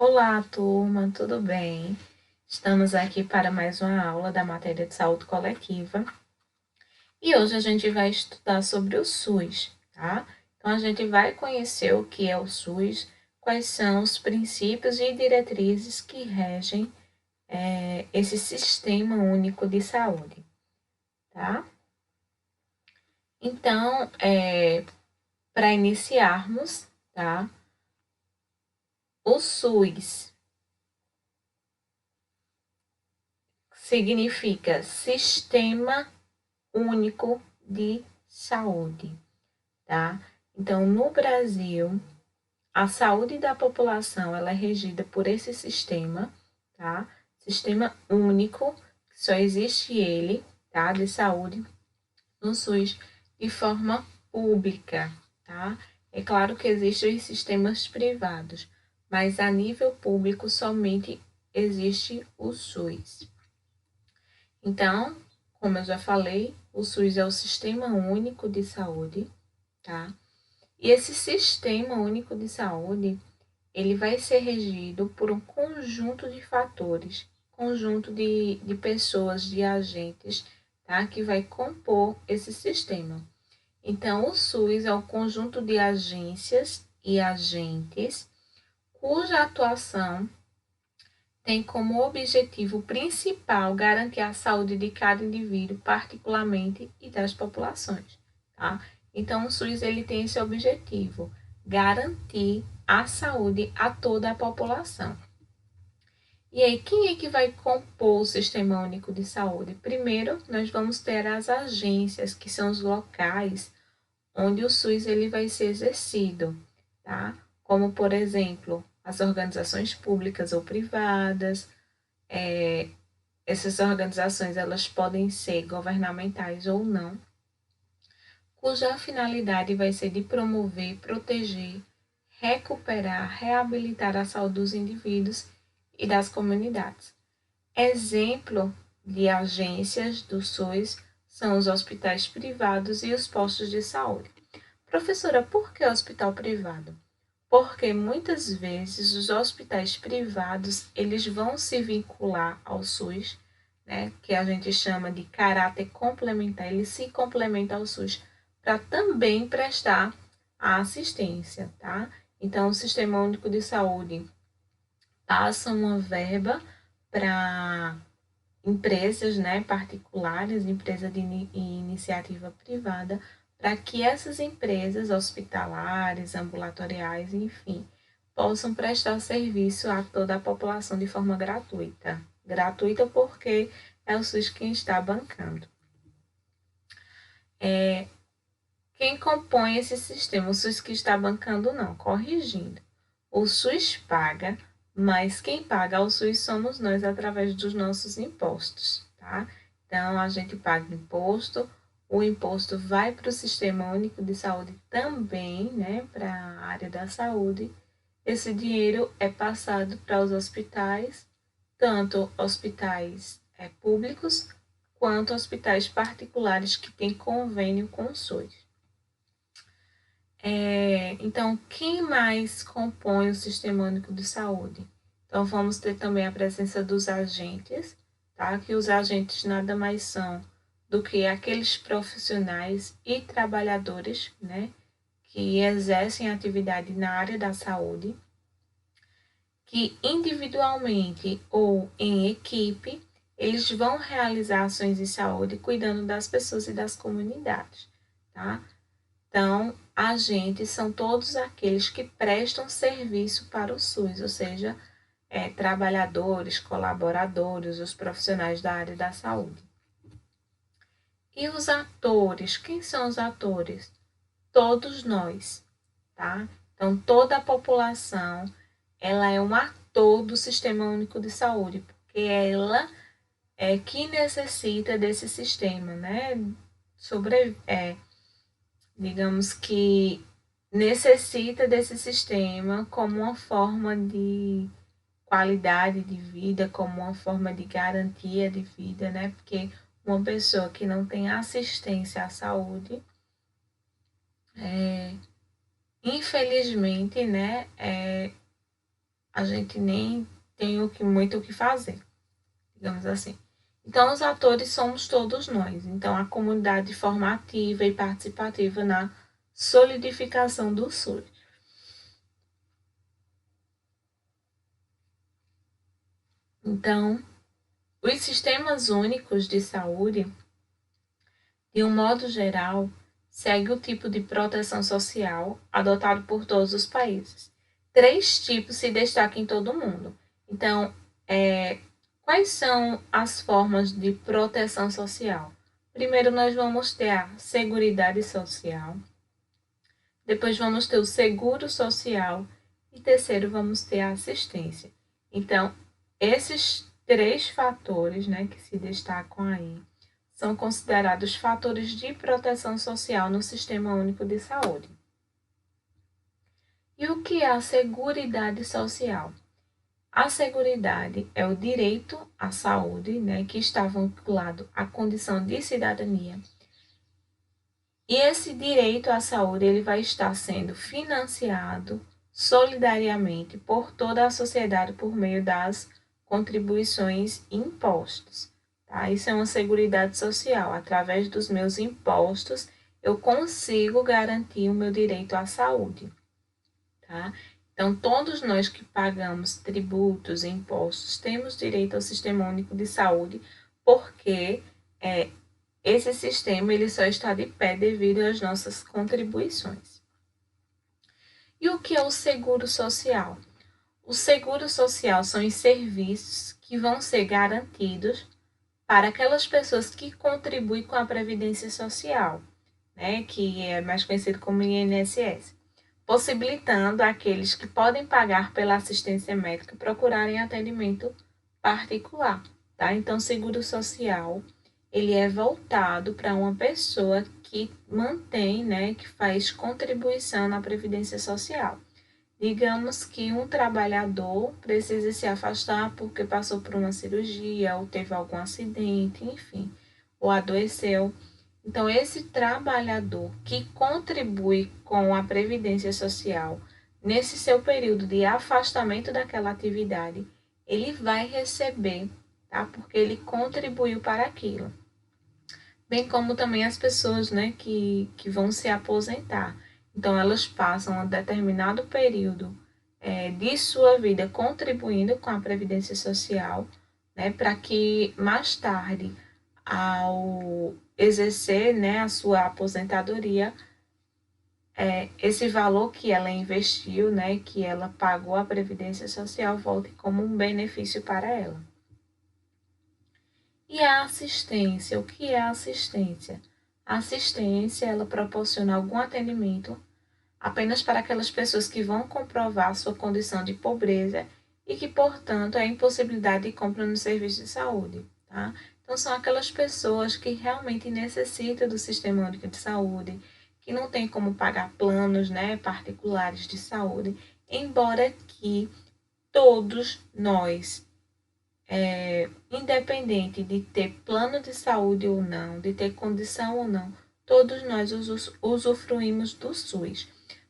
Olá, turma, tudo bem? Estamos aqui para mais uma aula da matéria de saúde coletiva e hoje a gente vai estudar sobre o SUS, tá? Então, a gente vai conhecer o que é o SUS, quais são os princípios e diretrizes que regem esse Sistema Único de Saúde, tá? Então, para iniciarmos, tá? O SUS significa Sistema Único de Saúde, tá? Então, no Brasil, a saúde da população ela é regida por esse sistema, tá? Sistema único, que só existe ele, tá? De saúde no SUS de forma pública, tá? É claro que existem os sistemas privados, mas a nível público somente existe o SUS. Então, como eu já falei, o SUS é o Sistema Único de Saúde, tá? E esse Sistema Único de Saúde, ele vai ser regido por um conjunto de fatores, conjunto de pessoas, de agentes, tá? Que vai compor esse sistema. Então, o SUS é um conjunto de agências e agentes cuja atuação tem como objetivo principal garantir a saúde de cada indivíduo, particularmente e das populações, tá? Então, o SUS ele tem esse objetivo, garantir a saúde a toda a população. E aí, quem é que vai compor o Sistema Único de Saúde? Primeiro, nós vamos ter as agências, que são os locais onde o SUS ele vai ser exercido, tá? Como, por exemplo, as organizações públicas ou privadas, essas organizações elas podem ser governamentais ou não, cuja finalidade vai ser de promover, proteger, recuperar, reabilitar a saúde dos indivíduos e das comunidades. Exemplo de agências do SUS são os hospitais privados e os postos de saúde. Professora, por que hospital privado? Porque muitas vezes os hospitais privados eles vão se vincular ao SUS, né, que a gente chama de caráter complementar, ele se complementa ao SUS para também prestar a assistência, tá? Então, o Sistema Único de Saúde passa uma verba para empresas, né, particulares, empresa de iniciativa privada, para que essas empresas hospitalares, ambulatoriais, enfim, possam prestar serviço a toda a população de forma gratuita. Gratuita porque é o SUS quem está bancando. Quem compõe esse sistema? O SUS que está bancando, não, corrigindo. O SUS paga, mas quem paga ao SUS somos nós através dos nossos impostos, tá? Então, a gente paga imposto, o imposto vai para o Sistema Único de Saúde também, né, para a área da saúde. Esse dinheiro é passado para os hospitais, tanto hospitais públicos, quanto hospitais particulares que têm convênio com o SUS. Então, quem mais compõe o Sistema Único de Saúde? Então, vamos ter também a presença dos agentes, tá? Que os agentes nada mais são do que aqueles profissionais e trabalhadores, né? Que exercem atividade na área da saúde, que individualmente ou em equipe, eles vão realizar ações de saúde cuidando das pessoas e das comunidades, tá? Então, agentes são todos aqueles que prestam serviço para o SUS, ou seja, trabalhadores, colaboradores, os profissionais da área da saúde. E os atores, quem são os atores? Todos nós, tá? Então, toda a população, ela é um ator do Sistema Único de Saúde, porque ela é que necessita desse sistema, né? Digamos que necessita desse sistema como uma forma de qualidade de vida, como uma forma de garantia de vida, né? Porque uma pessoa que não tem assistência à saúde, infelizmente, né, a gente nem tem muito o que fazer, digamos assim. Então, os atores somos todos nós. Então, a comunidade formativa e participativa na solidificação do SUS. Então, os sistemas únicos de saúde, de um modo geral, segue o tipo de proteção social adotado por todos os países. 3 tipos se destacam em todo o mundo. Então, quais são as formas de proteção social? Primeiro, nós vamos ter a Seguridade Social. Depois, vamos ter o Seguro Social. E terceiro, vamos ter a assistência. Então, esses 3 fatores, né, que se destacam aí, são considerados fatores de proteção social no Sistema Único de Saúde. E o que é a Seguridade Social? A seguridade é o direito à saúde, né, que está vinculado à condição de cidadania. E esse direito à saúde ele vai estar sendo financiado solidariamente por toda a sociedade por meio das contribuições e impostos. Tá? Isso é uma seguridade social. Através dos meus impostos, eu consigo garantir o meu direito à saúde. Tá? Então, todos nós que pagamos tributos e impostos temos direito ao Sistema Único de Saúde, porque esse sistema ele só está de pé devido às nossas contribuições. E o que é o seguro social? O seguro social são os serviços que vão ser garantidos para aquelas pessoas que contribuem com a Previdência Social, né, que é mais conhecido como INSS, possibilitando aqueles que podem pagar pela assistência médica procurarem atendimento particular. Tá? Então, seguro social ele é voltado para uma pessoa que mantém, né, que faz contribuição na Previdência Social. Digamos que um trabalhador precisa se afastar porque passou por uma cirurgia ou teve algum acidente, enfim, ou adoeceu. Então, esse trabalhador que contribui com a Previdência Social nesse seu período de afastamento daquela atividade, ele vai receber, tá? Porque ele contribuiu para aquilo. Bem como também as pessoas, né, que vão se aposentar. Então, elas passam um determinado período de sua vida contribuindo com a Previdência Social, né, para que mais tarde, ao exercer, né, a sua aposentadoria, esse valor que ela investiu, né, que ela pagou à Previdência Social, volte como um benefício para ela. E a assistência, o que é a assistência? A assistência, ela proporciona algum atendimento apenas para aquelas pessoas que vão comprovar sua condição de pobreza e que, portanto, é impossibilidade de compra no serviço de saúde, tá? Então, são aquelas pessoas que realmente necessitam do Sistema Único de Saúde, que não tem como pagar planos, né, particulares de saúde, embora que todos nós independente de ter plano de saúde ou não, de ter condição ou não, todos nós usufruímos do SUS,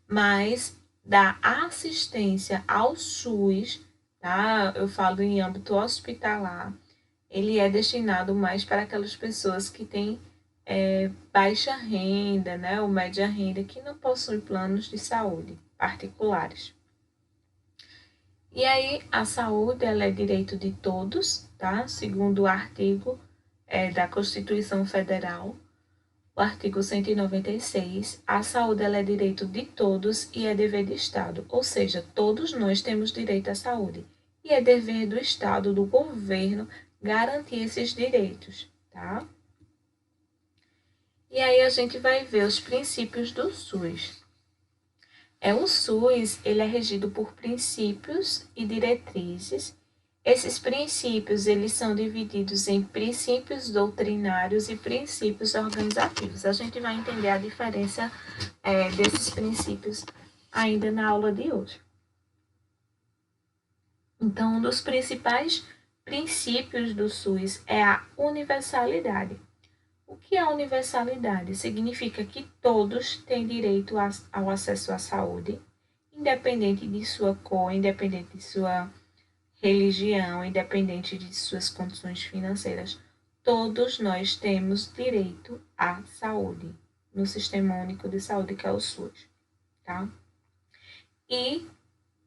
mas da assistência ao SUS, tá? Eu falo em âmbito hospitalar, ele é destinado mais para aquelas pessoas que têm baixa renda, né, ou média renda, que não possuem planos de saúde particulares. E aí, a saúde ela é direito de todos, tá? Segundo o artigo da Constituição Federal, o artigo 196, a saúde ela é direito de todos e é dever do Estado, ou seja, todos nós temos direito à saúde. E é dever do Estado, do governo, garantir esses direitos, tá? E aí a gente vai ver os princípios do SUS. O SUS ele é regido por princípios e diretrizes. Esses princípios eles são divididos em princípios doutrinários e princípios organizativos. A gente vai entender a diferença desses princípios ainda na aula de hoje. Então, um dos principais princípios do SUS é a universalidade. O que é universalidade? Significa que todos têm direito ao acesso à saúde, independente de sua cor, independente de sua religião, independente de suas condições financeiras. Todos nós temos direito à saúde no Sistema Único de Saúde, que é o SUS, tá? E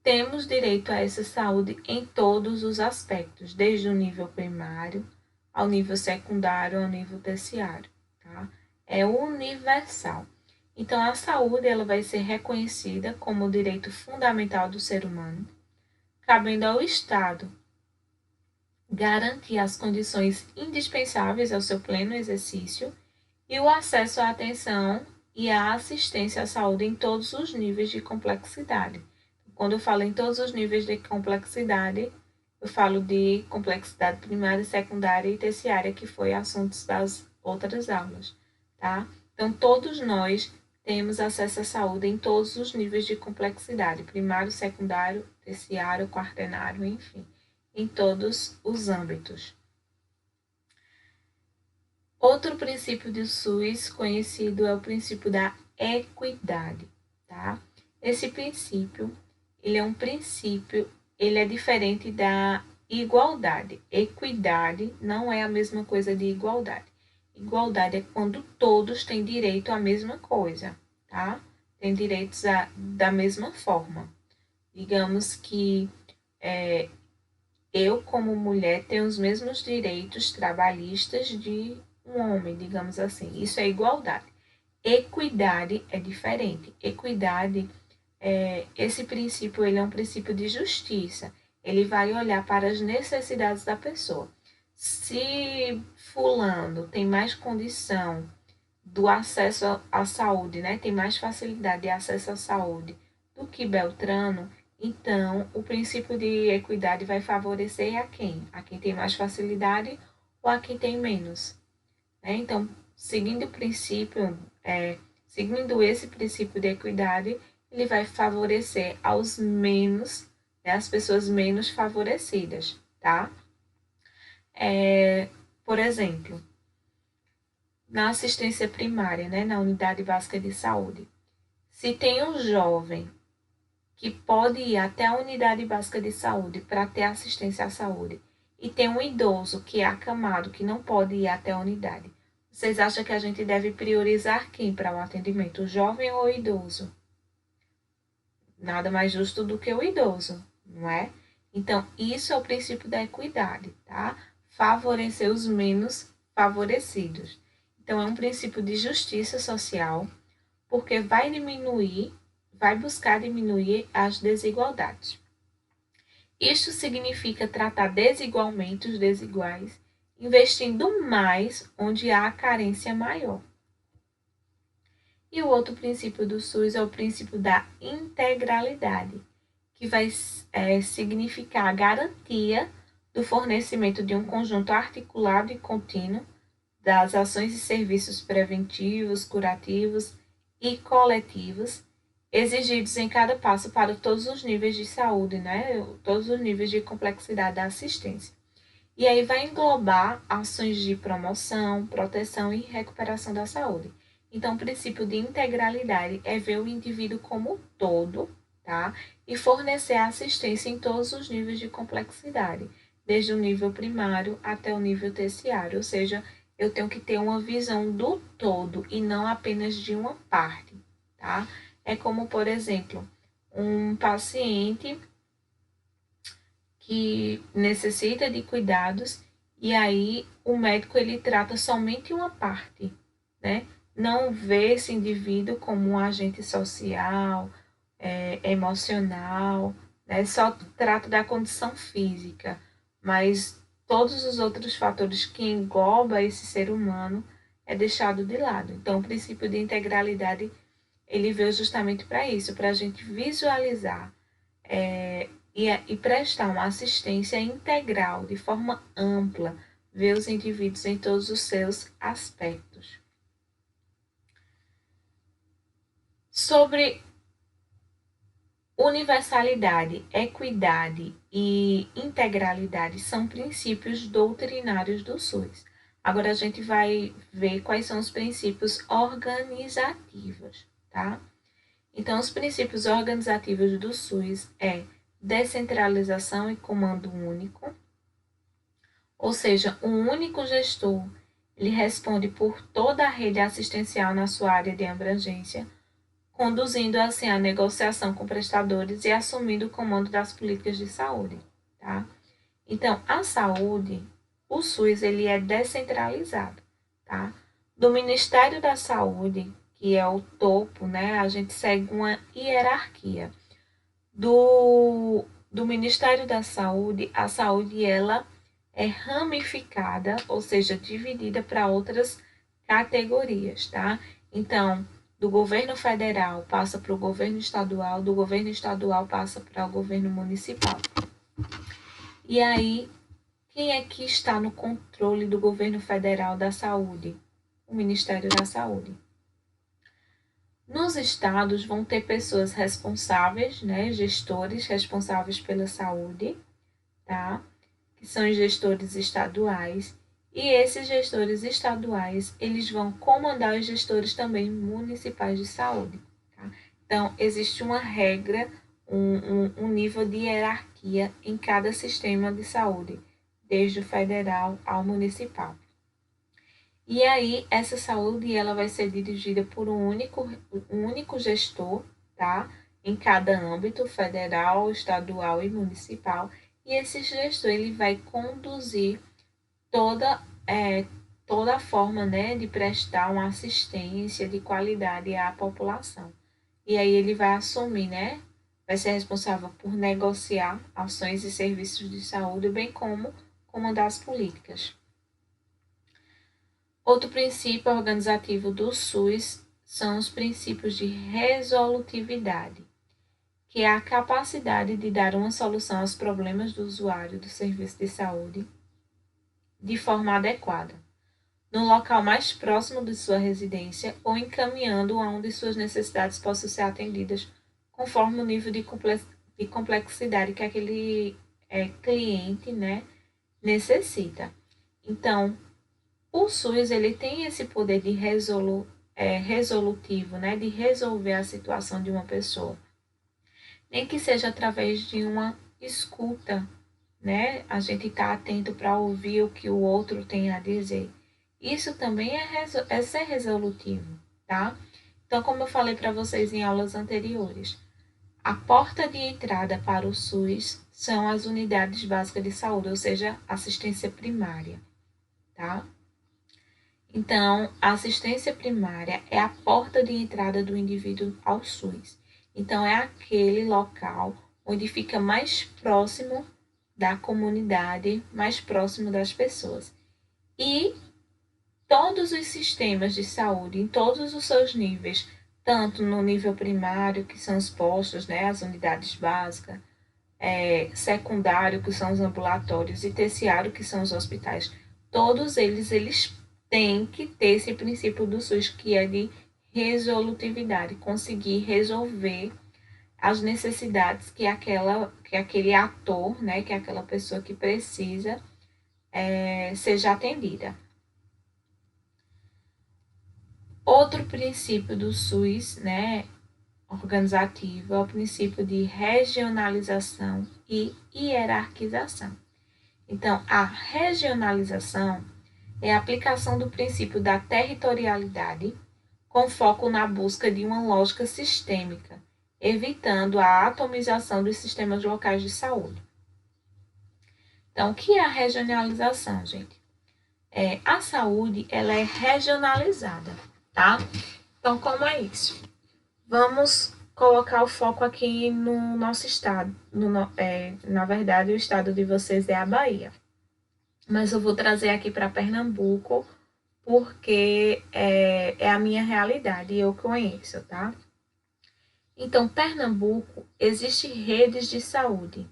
temos direito a essa saúde em todos os aspectos, desde o nível primário ao nível secundário, ao nível terciário, tá? É universal. Então, a saúde ela vai ser reconhecida como direito fundamental do ser humano, cabendo ao Estado garantir as condições indispensáveis ao seu pleno exercício e o acesso à atenção e à assistência à saúde em todos os níveis de complexidade. Quando eu falo em todos os níveis de complexidade, eu falo de complexidade primária, secundária e terciária, que foi assuntos das outras aulas, tá? Então, todos nós temos acesso à saúde em todos os níveis de complexidade, primário, secundário, terciário, quaternário, enfim, em todos os âmbitos. Outro princípio do SUS conhecido é o princípio da equidade, tá? Esse princípio, ele é diferente da igualdade. Equidade não é a mesma coisa de igualdade. Igualdade é quando todos têm direito à mesma coisa, tá? Têm direitos da mesma forma. Digamos que eu, como mulher, tenho os mesmos direitos trabalhistas de um homem, digamos assim. Isso é igualdade. Equidade é diferente. Equidade, esse princípio, ele é um princípio de justiça. Ele vai olhar para as necessidades da pessoa. Se fulano tem mais condição do acesso à saúde, né? Tem mais facilidade de acesso à saúde do que Beltrano, então o princípio de equidade vai favorecer a quem? A quem tem mais facilidade ou a quem tem menos, né? Então, seguindo esse princípio de equidade, ele vai favorecer aos menos, né, as pessoas menos favorecidas, tá? Por exemplo, na assistência primária, né, na unidade básica de saúde, se tem um jovem que pode ir até a unidade básica de saúde para ter assistência à saúde e tem um idoso que é acamado, que não pode ir até a unidade, vocês acham que a gente deve priorizar quem para o atendimento, o jovem ou o idoso? Nada mais justo do que o idoso, não é? Então, isso é o princípio da equidade, tá? Favorecer os menos favorecidos. Então, é um princípio de justiça social, porque vai buscar diminuir as desigualdades. Isto significa tratar desigualmente os desiguais, investindo mais onde há carência maior. E o outro princípio do SUS é o princípio da integralidade, que vai significar a garantia do fornecimento de um conjunto articulado e contínuo das ações e serviços preventivos, curativos e coletivos exigidos em cada passo para todos os níveis de saúde, né? Todos os níveis de complexidade da assistência. E aí vai englobar ações de promoção, proteção e recuperação da saúde. Então, o princípio de integralidade é ver o indivíduo como um todo, tá? E fornecer assistência em todos os níveis de complexidade, desde o nível primário até o nível terciário, ou seja, eu tenho que ter uma visão do todo e não apenas de uma parte, tá? É como, por exemplo, um paciente que necessita de cuidados e aí o médico ele trata somente uma parte, né? Não vê esse indivíduo como um agente social, emocional, né? Só trata da condição física, mas todos os outros fatores que engloba esse ser humano é deixado de lado. Então, o princípio de integralidade ele veio justamente para isso, para a gente visualizar e prestar uma assistência integral, de forma ampla, ver os indivíduos em todos os seus aspectos. Sobre universalidade, equidade e integralidade são princípios doutrinários do SUS. Agora a gente vai ver quais são os princípios organizativos, tá? Então, os princípios organizativos do SUS é descentralização e comando único, ou seja, um único gestor, ele responde por toda a rede assistencial na sua área de abrangência, conduzindo assim a negociação com prestadores e assumindo o comando das políticas de saúde, tá? Então, a saúde, o SUS, ele é descentralizado, tá? Do Ministério da Saúde, que é o topo, né? A gente segue uma hierarquia. Do Ministério da Saúde, a saúde, ela é ramificada, ou seja, dividida para outras categorias, tá? Então, do governo federal passa para o governo estadual, do governo estadual passa para o governo municipal. E aí, quem é que está no controle do governo federal da saúde? O Ministério da Saúde. Nos estados vão ter pessoas responsáveis, né, gestores responsáveis pela saúde, tá? Que são os gestores estaduais. E esses gestores estaduais, eles vão comandar os gestores também municipais de saúde. Tá? Então, existe uma regra, um nível de hierarquia em cada sistema de saúde, desde o federal ao municipal. E aí, essa saúde ela vai ser dirigida por um único gestor, tá? Em cada âmbito, federal, estadual e municipal. E esse gestor ele vai conduzir toda, toda a forma, né, de prestar uma assistência de qualidade à população. E aí ele vai assumir, né? Vai ser responsável por negociar ações e serviços de saúde, bem como comandar as políticas. Outro princípio organizativo do SUS são os princípios de resolutividade, que é a capacidade de dar uma solução aos problemas do usuário do serviço de saúde de forma adequada, no local mais próximo de sua residência ou encaminhando aonde suas necessidades possam ser atendidas conforme o nível de complexidade que aquele cliente, né, necessita. Então, o SUS ele tem esse poder de resolutivo, né, de resolver a situação de uma pessoa, nem que seja através de uma escuta, né? A gente está atento para ouvir o que o outro tem a dizer. Isso também é ser resolutivo, tá? Então, como eu falei para vocês em aulas anteriores, a porta de entrada para o SUS são as unidades básicas de saúde, ou seja, assistência primária, tá? Então, a assistência primária é a porta de entrada do indivíduo ao SUS. Então, é aquele local onde fica mais próximo da comunidade, mais próximo das pessoas. E todos os sistemas de saúde, em todos os seus níveis, tanto no nível primário, que são os postos, né, as unidades básicas, secundário, que são os ambulatórios, e terciário, que são os hospitais, todos eles têm que ter esse princípio do SUS, que é de resolutividade, conseguir resolver as necessidades que aquele ator, né, que aquela pessoa que precisa, seja atendida. Outro princípio do SUS, né, organizativo, é o princípio de regionalização e hierarquização. Então, a regionalização é a aplicação do princípio da territorialidade com foco na busca de uma lógica sistêmica, evitando a atomização dos sistemas locais de saúde. Então, o que é a regionalização, gente? A saúde ela é regionalizada, tá? Então, como é isso? Vamos colocar o foco aqui no nosso estado. Na verdade, o estado de vocês é a Bahia. Mas eu vou trazer aqui para Pernambuco, porque é a minha realidade e eu conheço, tá? Então, Pernambuco, existe redes de saúde,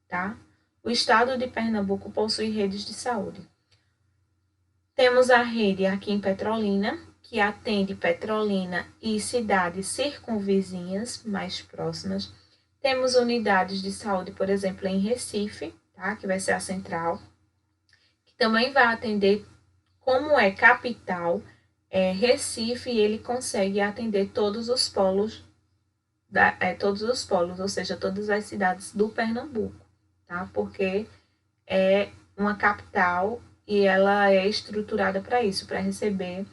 tá? O estado de Pernambuco possui redes de saúde. Temos a rede aqui em Petrolina, que atende Petrolina e cidades circunvizinhas mais próximas. Temos unidades de saúde, por exemplo, em Recife, tá? Que vai ser a central, que também vai atender, como é capital, Recife, ele consegue atender todos os polos todos os polos, ou seja, todas as cidades do Pernambuco, tá? Porque é uma capital e ela é estruturada para isso, para receber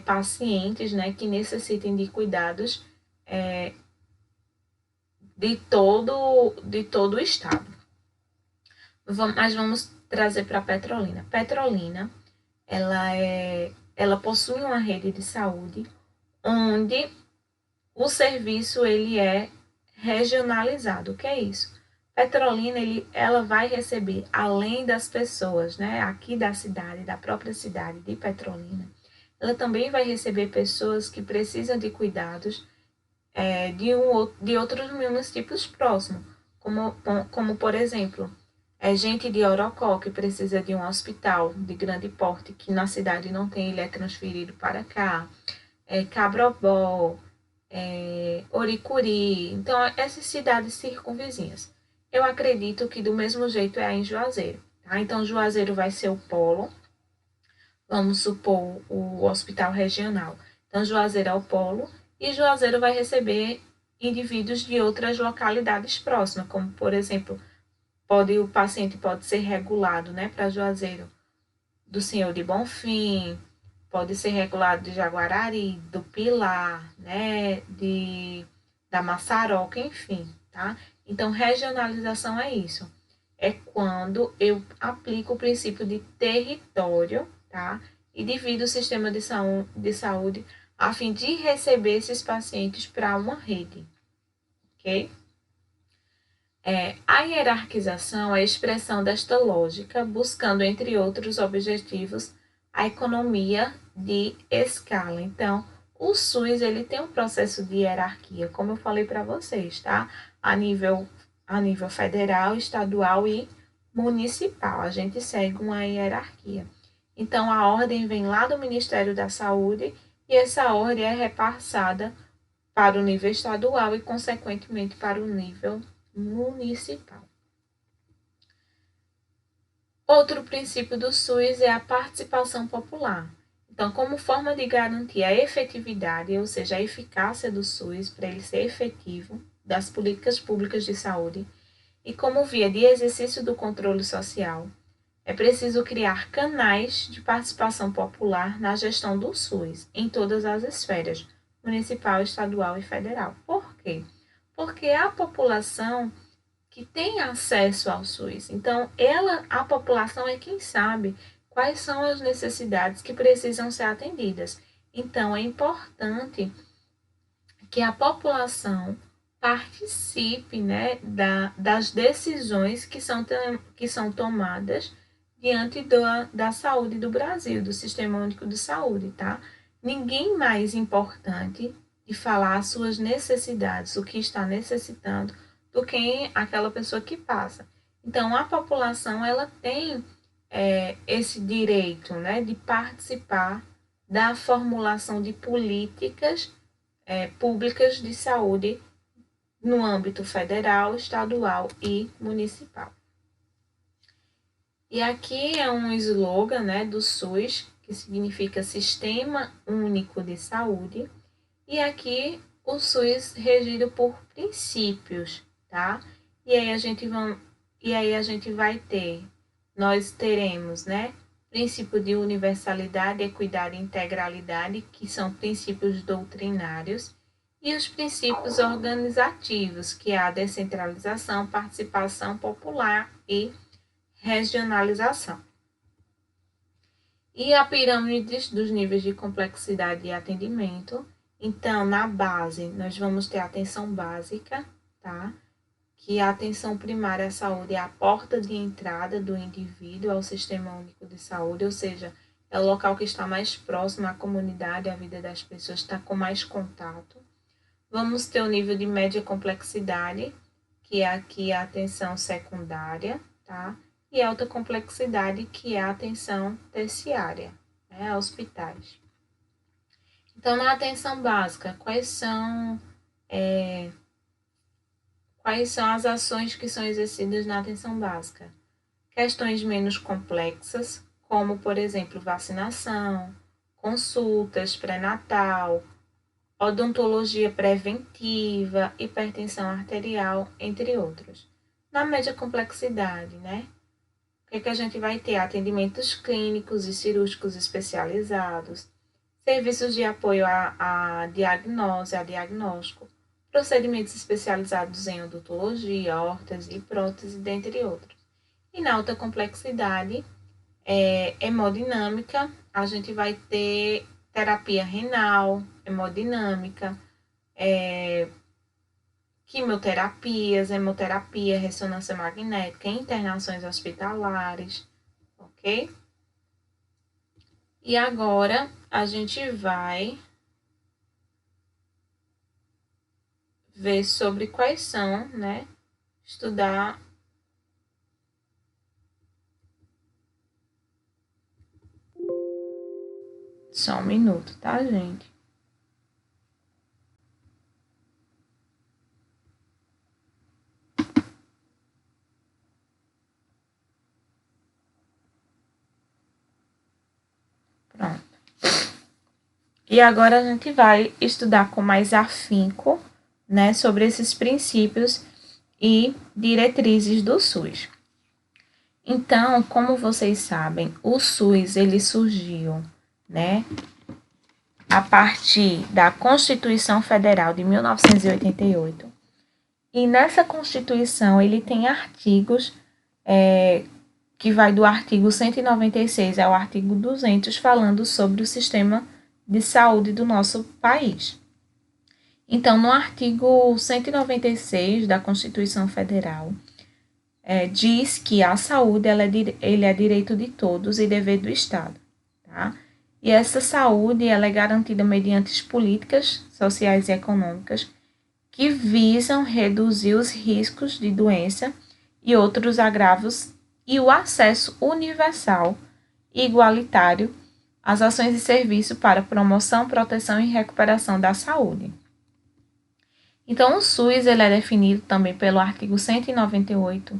pacientes, né, que necessitem de cuidados de todo o estado. Mas vamos trazer para Petrolina. Petrolina, ela possui uma rede de saúde onde o serviço ele é regionalizado. O que é isso? Petrolina, ela vai receber, além das pessoas, né, aqui da cidade, da própria cidade de Petrolina, ela também vai receber pessoas que precisam de cuidados de outros municípios próximos, como por exemplo, gente de Orocó que precisa de um hospital de grande porte, que na cidade não tem, ele é transferido para cá, Cabrobó, Oricuri, então essas cidades circunvizinhas. Eu acredito que do mesmo jeito é em Juazeiro, tá? Então Juazeiro vai ser o polo, vamos supor o hospital regional. Então Juazeiro é o polo e Juazeiro vai receber indivíduos de outras localidades próximas, como por exemplo, o paciente pode ser regulado, né, para Juazeiro do Senhor de Bonfim, pode ser regulado de Jaguarari, do Pilar, né, da Maçaroca, enfim, tá? Então, regionalização é isso. É quando eu aplico o princípio de território, tá? E divido o sistema de saúde a fim de receber esses pacientes para uma rede, ok? A hierarquização é a expressão desta lógica, buscando, entre outros objetivos, a economia de escala. Então, o SUS ele tem um processo de hierarquia, como eu falei para vocês, tá? A nível federal, estadual e municipal. A gente segue uma hierarquia. Então, a ordem vem lá do Ministério da Saúde e essa ordem é repassada para o nível estadual e, consequentemente, para o nível municipal. Outro princípio do SUS é a participação popular. Então, como forma de garantir a efetividade, ou seja, a eficácia do SUS para ele ser efetivo, das políticas públicas de saúde, e como via de exercício do controle social, é preciso criar canais de participação popular na gestão do SUS, em todas as esferas, municipal, estadual e federal. Por quê? Porque a população que tem acesso ao SUS. Então, a população é quem sabe quais são as necessidades que precisam ser atendidas. Então, é importante que a população participe, né, das decisões que são tomadas diante da saúde do Brasil, do Sistema Único de Saúde, tá? Ninguém mais importante de falar as suas necessidades, o que está necessitando, do que aquela pessoa que passa. Então, a população ela tem esse direito, né, de participar da formulação de políticas públicas de saúde no âmbito federal, estadual e municipal. E aqui é um slogan, né, do SUS, que significa Sistema Único de Saúde, e aqui o SUS regido por princípios, tá? E aí a gente vai nós teremos, né, princípio de universalidade, equidade e integralidade, que são princípios doutrinários, e os princípios organizativos, que é a descentralização, participação popular e regionalização. E a pirâmide dos níveis de complexidade e atendimento. Então, na base, nós vamos ter a atenção básica, tá? Que a atenção primária à saúde é a porta de entrada do indivíduo ao Sistema Único de Saúde, ou seja, é o local que está mais próximo à comunidade, à vida das pessoas, está com mais contato. Vamos ter o nível de média complexidade, que é aqui a atenção secundária, tá? E alta complexidade, que é a atenção terciária, né? Hospitais. Então, na atenção básica, quais são as ações que são exercidas na atenção básica? Questões menos complexas, como, por exemplo, vacinação, consultas pré-natal, odontologia preventiva, hipertensão arterial, entre outros. Na média complexidade, né? O que a gente vai ter? Atendimentos clínicos e cirúrgicos especializados, serviços de apoio a diagnose, a diagnóstico, procedimentos especializados em odontologia, órtese e prótese, dentre outros. E na alta complexidade, hemodinâmica, a gente vai ter terapia renal, hemodinâmica, quimioterapias, hemoterapia, ressonância magnética, internações hospitalares, ok? E agora a gente vai ver sobre quais são, né? Estudar. Só um minuto, tá, gente? Pronto. E agora a gente vai estudar com mais afinco, né, sobre esses princípios e diretrizes do SUS. Então, como vocês sabem, o SUS ele surgiu, né, a partir da Constituição Federal de 1988. E nessa Constituição ele tem artigos que vai do artigo 196 ao artigo 200 falando sobre o sistema de saúde do nosso país. Então, no artigo 196 da Constituição Federal, diz que a saúde ele é direito de todos e dever do Estado. Tá? E essa saúde ela é garantida mediante políticas sociais e econômicas que visam reduzir os riscos de doença e outros agravos e o acesso universal e igualitário às ações e serviços para promoção, proteção e recuperação da saúde. Então, o SUS ele é definido também pelo artigo 198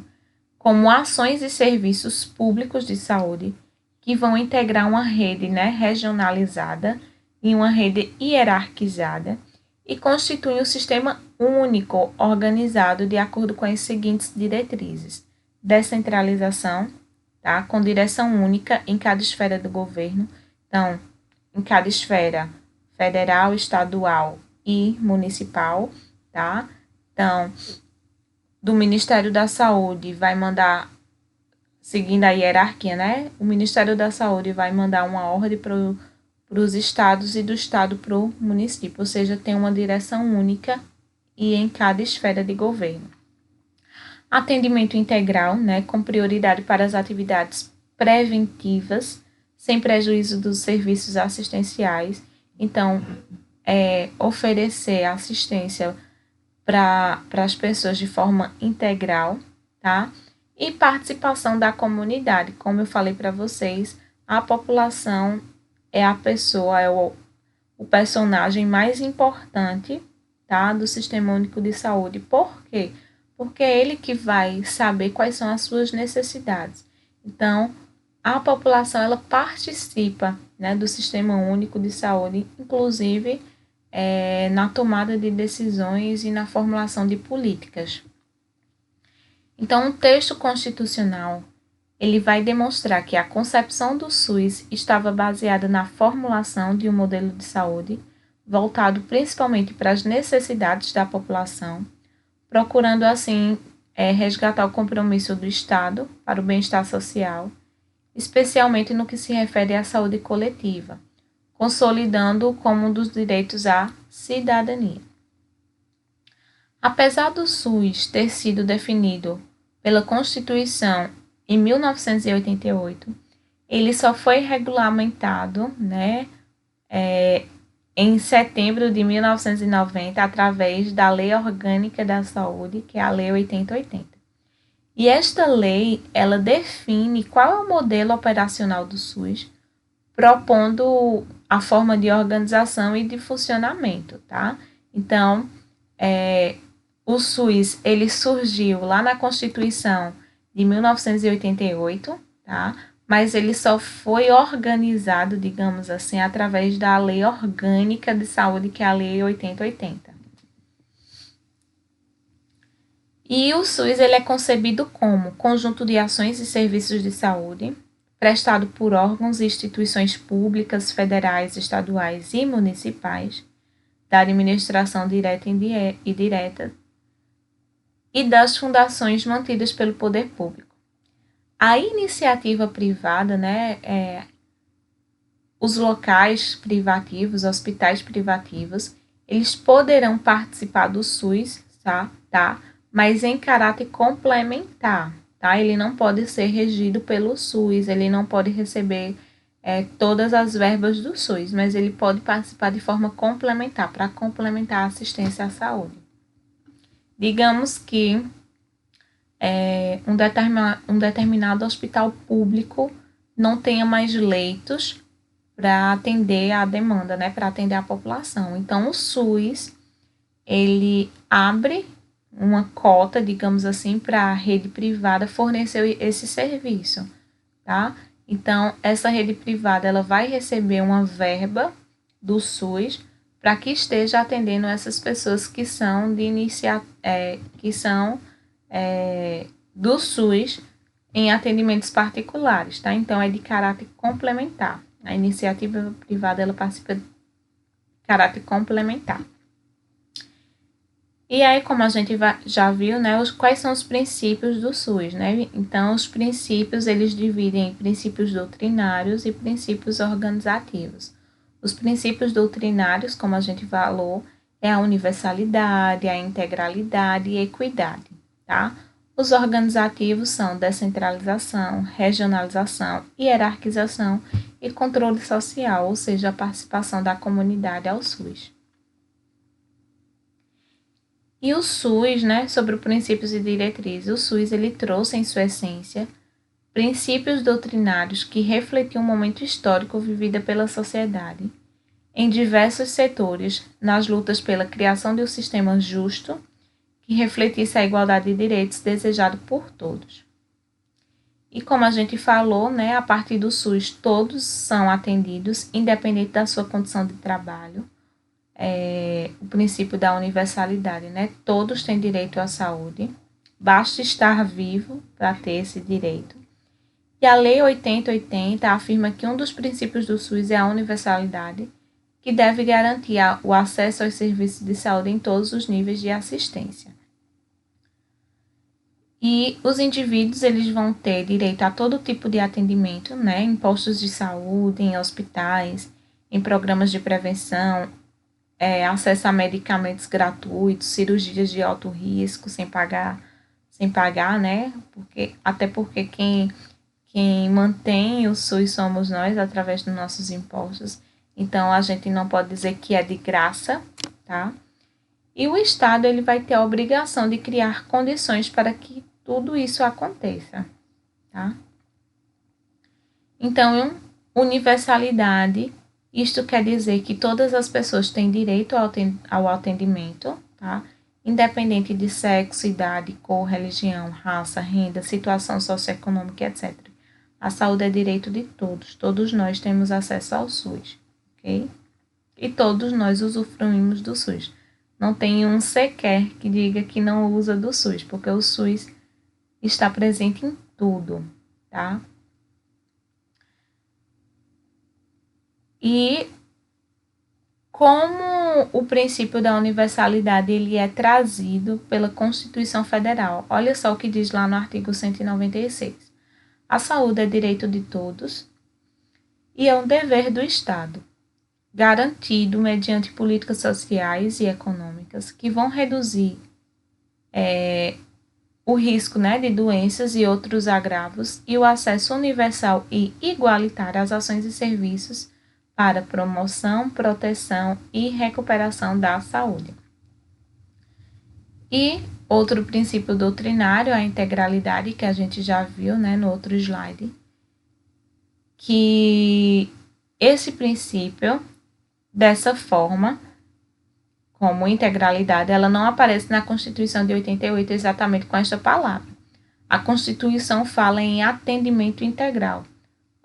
como ações e serviços públicos de saúde que vão integrar uma rede, né, regionalizada e uma rede hierarquizada e constituem um sistema único organizado de acordo com as seguintes diretrizes: descentralização, tá, com direção única em cada esfera do governo. Então, em cada esfera federal, estadual e municipal, tá? Então, do Ministério da Saúde vai mandar, seguindo a hierarquia, né? O Ministério da Saúde vai mandar uma ordem para os estados e do estado para o município, ou seja, tem uma direção única e em cada esfera de governo. Atendimento integral, né, com prioridade para as atividades preventivas, sem prejuízo dos serviços assistenciais. Então, oferecer assistência para as pessoas de forma integral, tá? E participação da comunidade. Como eu falei para vocês, a população é a pessoa, é o personagem mais importante, tá? Do Sistema Único de Saúde. Por quê? Porque é ele que vai saber quais são as suas necessidades. Então, a população, ela participa, né, do Sistema Único de Saúde, inclusive na tomada de decisões e na formulação de políticas. Então, o texto constitucional ele vai demonstrar que a concepção do SUS estava baseada na formulação de um modelo de saúde voltado principalmente para as necessidades da população, procurando assim resgatar o compromisso do Estado para o bem-estar social, especialmente no que se refere à saúde coletiva, consolidando-o como um dos direitos à cidadania. Apesar do SUS ter sido definido pela Constituição em 1988, ele só foi regulamentado, né, em setembro de 1990 através da Lei Orgânica da Saúde, que é a Lei 8080. E esta lei, ela define qual é o modelo operacional do SUS, propondo a forma de organização e de funcionamento, tá? Então, o SUS, ele surgiu lá na Constituição de 1988, tá? mas ele só foi organizado, digamos assim, através da Lei Orgânica de Saúde, que é a Lei 8080. E o SUS ele é concebido como conjunto de ações e serviços de saúde prestado por órgãos e instituições públicas, federais, estaduais e municipais, da administração direta e indireta e das fundações mantidas pelo poder público. A iniciativa privada, os locais privativos, hospitais privativos, eles poderão participar do SUS, tá? Mas em caráter complementar, tá? Ele não pode ser regido pelo SUS, ele não pode receber todas as verbas do SUS, mas ele pode participar de forma complementar, para complementar a assistência à saúde. Digamos que um determinado hospital público não tenha mais leitos para atender a demanda, para atender a população. Então, o SUS, ele abre uma cota, digamos assim, para a rede privada fornecer esse serviço, tá? Então, essa rede privada, ela vai receber uma verba do SUS para que esteja atendendo essas pessoas que são do SUS em atendimentos particulares, tá? Então, é de caráter complementar. A iniciativa privada, ela participa de caráter complementar. E aí, como a gente já viu, quais são os princípios do SUS, Então, os princípios, eles dividem em princípios doutrinários e princípios organizativos. Os princípios doutrinários, como a gente falou, é a universalidade, a integralidade e a equidade, tá? Os organizativos são descentralização, regionalização, hierarquização e controle social, ou seja, a participação da comunidade ao SUS. E o SUS, sobre os princípios e diretrizes, o SUS ele trouxe em sua essência princípios doutrinários que refletiam o momento histórico vivido pela sociedade, em diversos setores, nas lutas pela criação de um sistema justo que refletisse a igualdade de direitos desejado por todos. E como a gente falou, a partir do SUS todos são atendidos, independente da sua condição de trabalho. O princípio da universalidade, Todos têm direito à saúde, basta estar vivo para ter esse direito. E a Lei 8080 afirma que um dos princípios do SUS é a universalidade, que deve garantir o acesso aos serviços de saúde em todos os níveis de assistência. E os indivíduos eles vão ter direito a todo tipo de atendimento, em postos de saúde, em hospitais, em programas de prevenção, acesso a medicamentos gratuitos, cirurgias de alto risco sem pagar, porque quem mantém o SUS somos nós através dos nossos impostos. Então a gente não pode dizer que é de graça, tá? E o Estado ele vai ter a obrigação de criar condições para que tudo isso aconteça, tá? Então, universalidade, isto quer dizer que todas as pessoas têm direito ao atendimento, tá? Independente de sexo, idade, cor, religião, raça, renda, situação socioeconômica, etc. A saúde é direito de todos nós temos acesso ao SUS, ok? E todos nós usufruímos do SUS. Não tem um sequer que diga que não usa do SUS, porque o SUS está presente em tudo, tá? E como o princípio da universalidade ele é trazido pela Constituição Federal. Olha só o que diz lá no artigo 196. A saúde é direito de todos e é um dever do Estado, garantido mediante políticas sociais e econômicas que vão reduzir o risco de doenças e outros agravos e o acesso universal e igualitário às ações e serviços para promoção, proteção e recuperação da saúde. E outro princípio doutrinário, a integralidade, que a gente já viu no outro slide, que esse princípio, dessa forma, como integralidade, ela não aparece na Constituição de 88 exatamente com esta palavra. A Constituição fala em atendimento integral,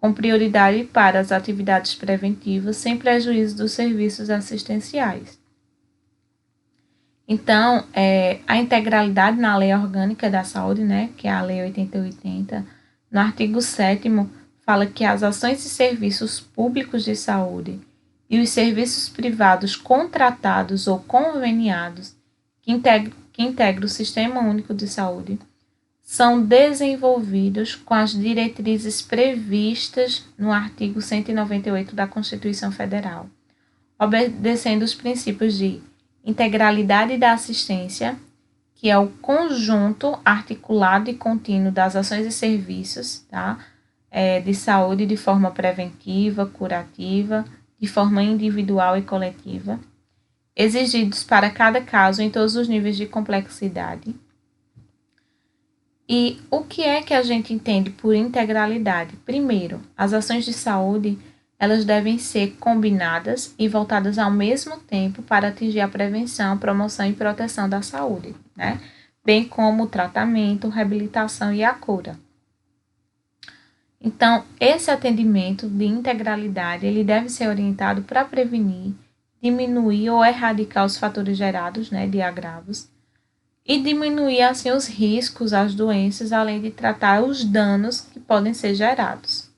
com prioridade para as atividades preventivas, sem prejuízo dos serviços assistenciais. Então, a integralidade na Lei Orgânica da Saúde, né, que é a Lei 8080, no artigo 7º, fala que as ações e serviços públicos de saúde e os serviços privados contratados ou conveniados que integram o Sistema Único de Saúde são desenvolvidos com as diretrizes previstas no artigo 198 da Constituição Federal, obedecendo os princípios de integralidade da assistência, que é o conjunto articulado e contínuo das ações e serviços, tá? De saúde de forma preventiva, curativa, de forma individual e coletiva, exigidos para cada caso em todos os níveis de complexidade. E o que é que a gente entende por integralidade? Primeiro, as ações de saúde, elas devem ser combinadas e voltadas ao mesmo tempo para atingir a prevenção, promoção e proteção da saúde, né? Bem como o tratamento, reabilitação e a cura. Então, esse atendimento de integralidade, ele deve ser orientado para prevenir, diminuir ou erradicar os fatores gerados, né, de agravos, e diminuir, assim, os riscos, as doenças, além de tratar os danos que podem ser gerados.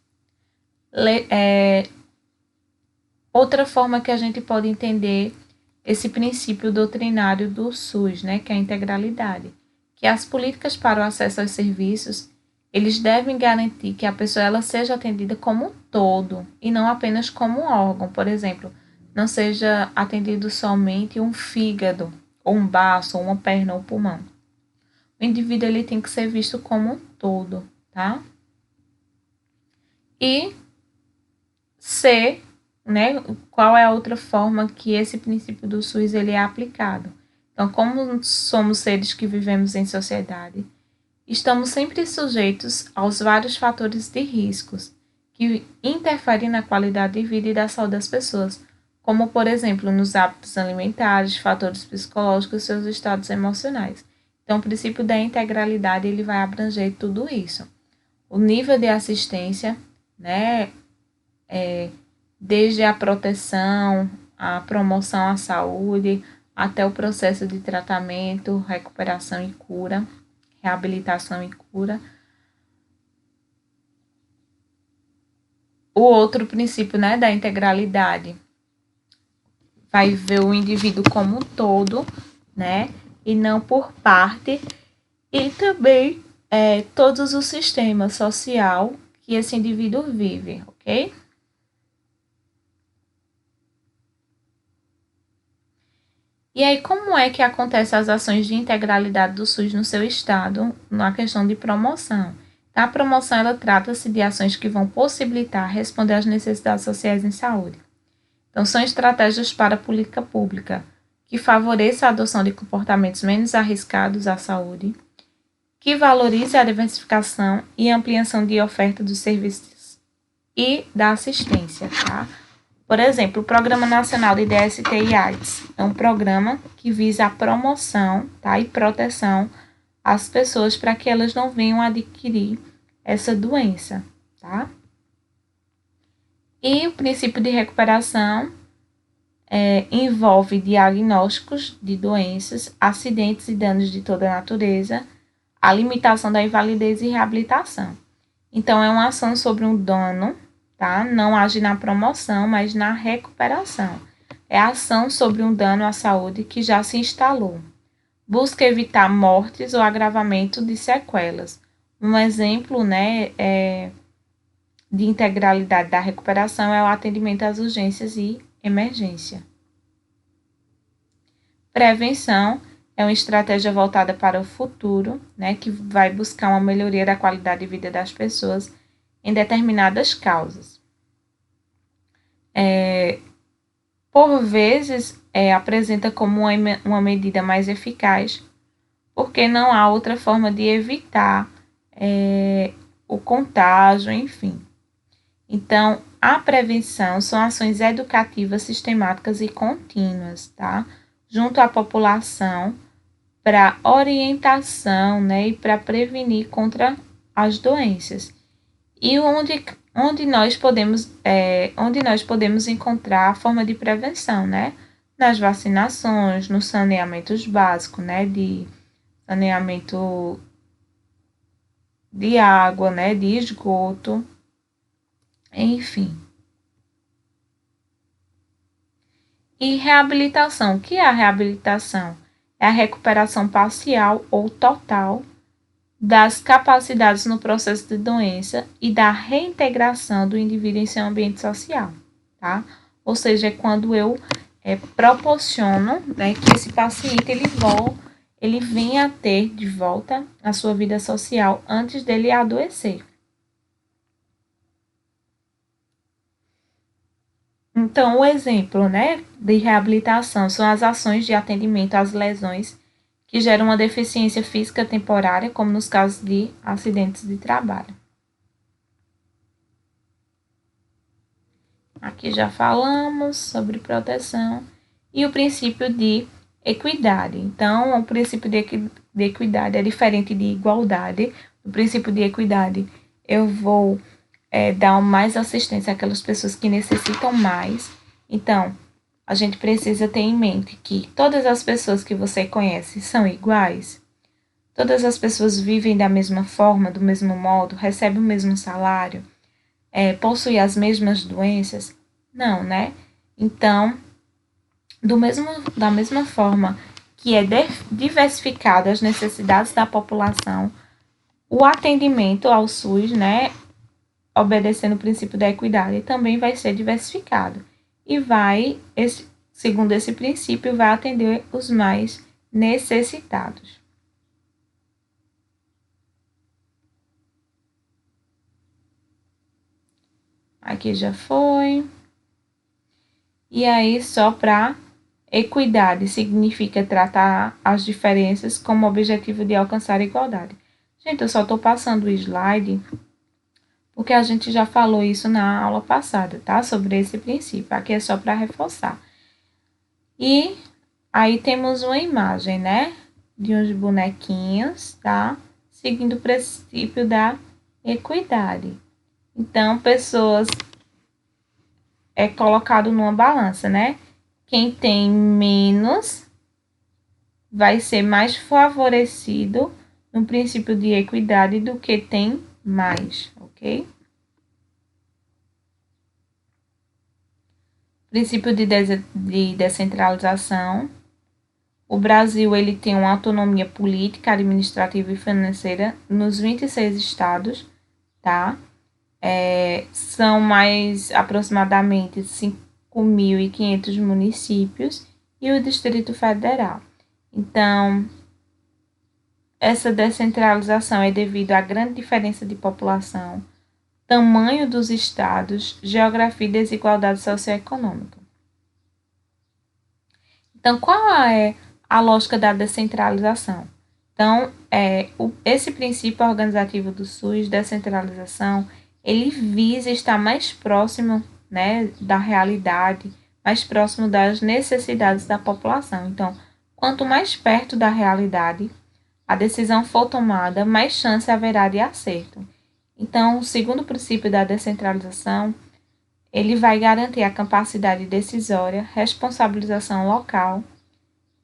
Outra forma que a gente pode entender esse princípio doutrinário do SUS, né, que é a integralidade, que as políticas para o acesso aos serviços, eles devem garantir que a pessoa ela seja atendida como um todo e não apenas como um órgão. Por exemplo, não seja atendido somente um fígado, ou um baço, ou uma perna, ou um pulmão. O indivíduo ele tem que ser visto como um todo, tá? E ser, né, qual é a outra forma que esse princípio do SUS ele é aplicado? Então, como somos seres que vivemos em sociedade, estamos sempre sujeitos aos vários fatores de riscos que interferem na qualidade de vida e da saúde das pessoas, como, por exemplo, nos hábitos alimentares, fatores psicológicos e seus estados emocionais. Então, o princípio da integralidade ele vai abranger tudo isso. O nível de assistência, né, desde a proteção, a promoção à saúde, até o processo de tratamento, recuperação e cura, reabilitação e cura. O outro princípio, né, da integralidade vai ver o indivíduo como um todo, né, e não por parte, e também todos os sistemas social que esse indivíduo vive, ok? E aí, como é que acontecem as ações de integralidade do SUS no seu estado, na questão de promoção? A promoção, ela trata-se de ações que vão possibilitar responder às necessidades sociais em saúde. Então, são estratégias para a política pública que favoreçam a adoção de comportamentos menos arriscados à saúde, que valorize a diversificação e ampliação de oferta dos serviços e da assistência, tá? Por exemplo, o Programa Nacional de DST e AIDS é um programa que visa a promoção, tá, e proteção às pessoas para que elas não venham a adquirir essa doença, tá? E o princípio de recuperação envolve diagnósticos de doenças, acidentes e danos de toda a natureza, a limitação da invalidez e reabilitação. Então, é uma ação sobre um dano, tá? Não age na promoção, mas na recuperação. É a ação sobre um dano à saúde que já se instalou. Busca evitar mortes ou agravamento de sequelas. Um exemplo, né, de integralidade da recuperação é o atendimento às urgências e emergência. Prevenção é uma estratégia voltada para o futuro, né, que vai buscar uma melhoria da qualidade de vida das pessoas em determinadas causas. Por vezes, apresenta como uma medida mais eficaz, porque não há outra forma de evitar o contágio, enfim. Então, a prevenção são ações educativas sistemáticas e contínuas, tá? Junto à população, para orientação, né, e para prevenir contra as doenças. E onde onde nós podemos encontrar a forma de prevenção, né? Nas vacinações, nos saneamentos básicos, né? De saneamento de água, né? De esgoto, enfim. E reabilitação. O que é a reabilitação? É a recuperação parcial ou total das capacidades no processo de doença e da reintegração do indivíduo em seu ambiente social, tá? Ou seja, é quando eu proporciono, né, que esse paciente ele venha a ter de volta a sua vida social antes dele adoecer. Então, o exemplo, né, de reabilitação são as ações de atendimento às lesões que geram uma deficiência física temporária, como nos casos de acidentes de trabalho. Aqui já falamos sobre proteção e o princípio de equidade. Então, o princípio de equidade é diferente de igualdade. O princípio de equidade, eu vou dar mais assistência àquelas pessoas que necessitam mais. Então, a gente precisa ter em mente que todas as pessoas que você conhece são iguais. Todas as pessoas vivem da mesma forma, do mesmo modo, recebem o mesmo salário, possuem as mesmas doenças? Não, né? Então, da mesma forma que é diversificado as necessidades da população, o atendimento ao SUS, né, obedecendo o princípio da equidade, também vai ser diversificado e segundo esse princípio, vai atender os mais necessitados. Aqui já foi. E aí, só para equidade, significa tratar as diferenças como objetivo de alcançar a igualdade. Gente, eu só estou passando o slide porque a gente já falou isso na aula passada, tá? Sobre esse princípio. Aqui é só para reforçar. E aí temos uma imagem, né? De uns bonequinhos, tá? Seguindo o princípio da equidade. Então, pessoas é colocado numa balança, né? Quem tem menos vai ser mais favorecido no princípio de equidade do que tem mais, ok? Princípio de descentralização. O Brasil ele tem uma autonomia política, administrativa e financeira nos 26 estados, tá? São mais aproximadamente 5.500 municípios e o Distrito Federal. Então, essa descentralização é devido à grande diferença de população, tamanho dos estados, geografia e desigualdade socioeconômica. Então, qual é a lógica da descentralização? Então, esse princípio organizativo do SUS, descentralização, ele visa estar mais próximo, né, da realidade, mais próximo das necessidades da população. Então, quanto mais perto da realidade a decisão for tomada, mais chance haverá de acerto. Então, segundo o princípio da descentralização, ele vai garantir a capacidade decisória, responsabilização local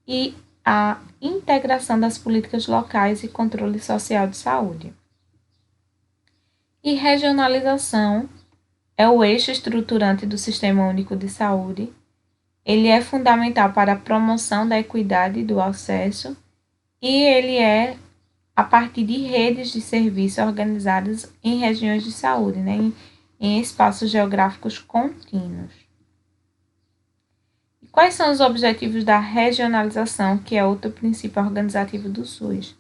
e a integração das políticas locais e controle social de saúde. E regionalização é o eixo estruturante do Sistema Único de Saúde. Ele é fundamental para a promoção da equidade do acesso e ele é a partir de redes de serviços organizadas em regiões de saúde, né, em espaços geográficos contínuos. E quais são os objetivos da regionalização, que é outro princípio organizativo do SUS?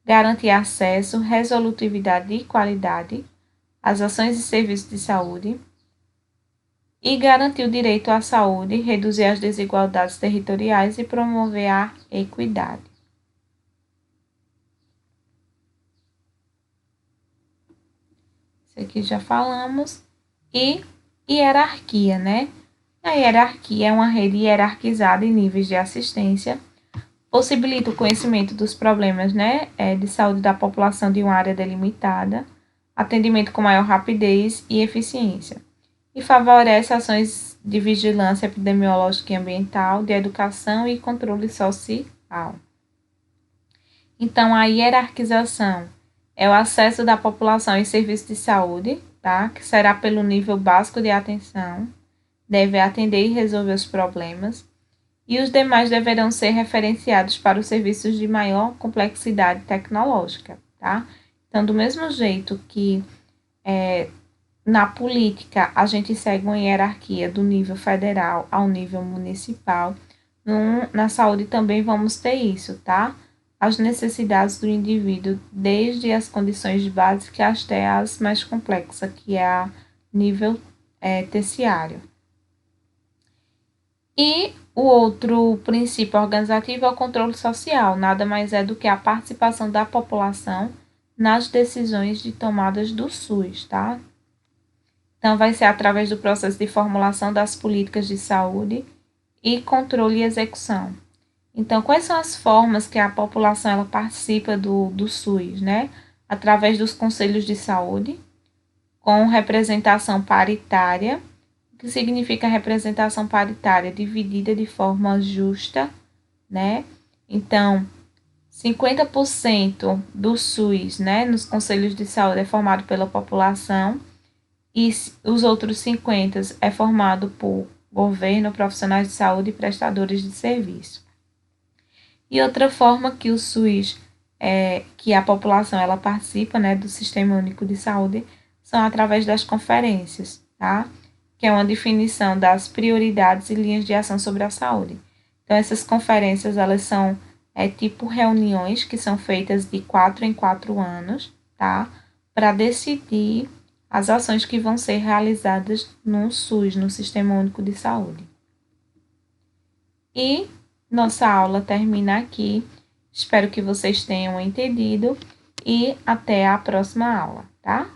Garantir acesso, resolutividade e qualidade às ações e serviços de saúde e garantir o direito à saúde, reduzir as desigualdades territoriais e promover a equidade. Isso aqui já falamos. E hierarquia, né? A hierarquia é uma rede hierarquizada em níveis de assistência, possibilita o conhecimento dos problemas, né, de saúde da população de uma área delimitada, atendimento com maior rapidez e eficiência, e favorece ações de vigilância epidemiológica e ambiental, de educação e controle social. Então, a hierarquização é o acesso da população em serviços de saúde, tá? Que será pelo nível básico de atenção, deve atender e resolver os problemas, e os demais deverão ser referenciados para os serviços de maior complexidade tecnológica, tá? Então, do mesmo jeito que na política a gente segue uma hierarquia do nível federal ao nível municipal, na saúde também vamos ter isso, tá? As necessidades do indivíduo, desde as condições básicas até as mais complexas, que é a nível terciário. E o outro princípio organizativo é o controle social, nada mais é do que a participação da população nas decisões de tomadas do SUS, tá? Então, vai ser através do processo de formulação das políticas de saúde e controle e execução. Então, quais são as formas que a população ela participa do SUS, né? Através dos conselhos de saúde, com representação paritária. O que significa representação paritária? Dividida de forma justa, né? Então, 50% do SUS, né, nos conselhos de saúde é formado pela população e os outros 50% é formado por governo, profissionais de saúde e prestadores de serviço. E outra forma que o SUS, que a população ela participa, né, do Sistema Único de Saúde, são através das conferências, tá? Que é uma definição das prioridades e linhas de ação sobre a saúde. Então, essas conferências, elas são tipo reuniões que são feitas de 4 em 4 anos, tá? Para decidir as ações que vão ser realizadas no SUS, no Sistema Único de Saúde. E nossa aula termina aqui. Espero que vocês tenham entendido e até a próxima aula, tá?